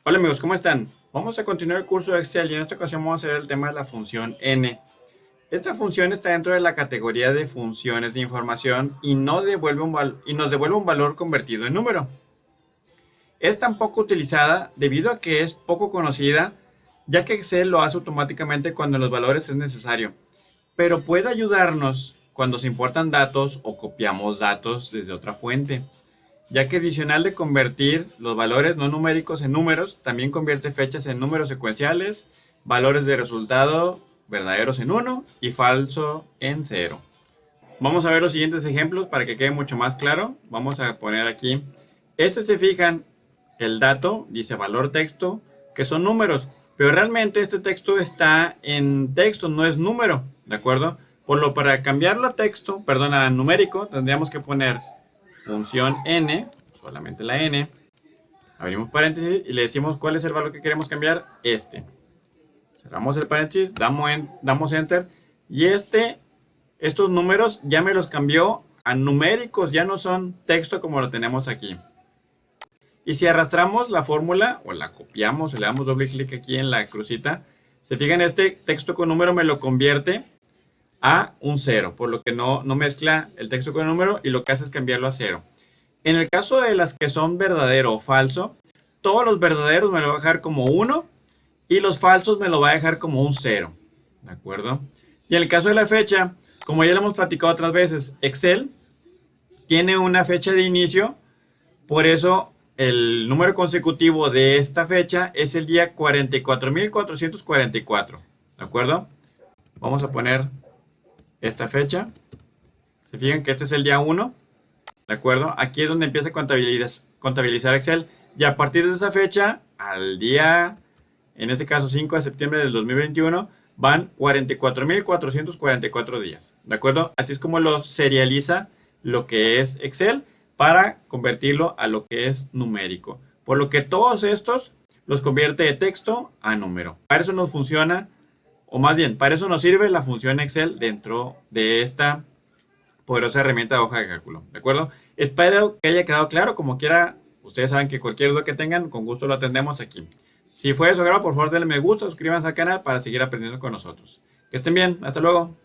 Hola amigos, ¿cómo están? Vamos a continuar el curso de Excel y en esta ocasión vamos a ver el tema de la función n. Esta función está dentro de la categoría de funciones de información y, nos devuelve un valor convertido en número. Es tan poco utilizada debido a que es poco conocida, ya que Excel lo hace automáticamente cuando los valores es necesario, pero puede ayudarnos cuando se importan datos o copiamos datos desde otra fuente, ya que adicional de convertir los valores no numéricos en números, también convierte fechas en números secuenciales, valores de resultado verdaderos en 1 y falso en 0. Vamos a ver los siguientes ejemplos para que quede mucho más claro. Vamos a poner aquí, se fijan, el dato dice valor texto, que son números, pero realmente este texto está en texto, no es número, ¿de acuerdo? Para cambiarlo a texto, perdón, a numérico, tendríamos que poner función n, solamente la n, abrimos paréntesis y le decimos cuál es el valor que queremos cambiar, cerramos el paréntesis, damos enter y estos números ya me los cambió a numéricos, ya no son texto como lo tenemos aquí. Y si arrastramos la fórmula o la copiamos, le damos doble clic aquí en la crucita, se fijan, este texto con número me lo convierte a un 0, por lo que no mezcla el texto con el número y lo que hace es cambiarlo a 0. En el caso de las que son verdadero o falso, todos los verdaderos me lo va a dejar como 1 y los falsos me lo va a dejar como un 0. ¿De acuerdo? Y en el caso de la fecha, como ya lo hemos platicado otras veces, Excel tiene una fecha de inicio, por eso el número consecutivo de esta fecha es el día 44.444. ¿De acuerdo? Vamos a poner esta fecha. Se fijan que este es el día 1. ¿De acuerdo? Aquí es donde empieza a contabilizar Excel. Y a partir de esa fecha, al día, en este caso 5 de septiembre del 2021, van 44.444 días. ¿De acuerdo? Así es como lo serializa lo que es Excel para convertirlo a lo que es numérico. Por lo que todos estos los convierte de texto a número. Para eso nos funciona, o más bien, para eso nos sirve la función Excel dentro de esta poderosa herramienta de hoja de cálculo. ¿De acuerdo? Espero que haya quedado claro. Como quiera, ustedes saben que cualquier duda que tengan, con gusto lo atendemos aquí. Si fue de su agrado, por favor denle me gusta, suscríbanse al canal para seguir aprendiendo con nosotros. Que estén bien. Hasta luego.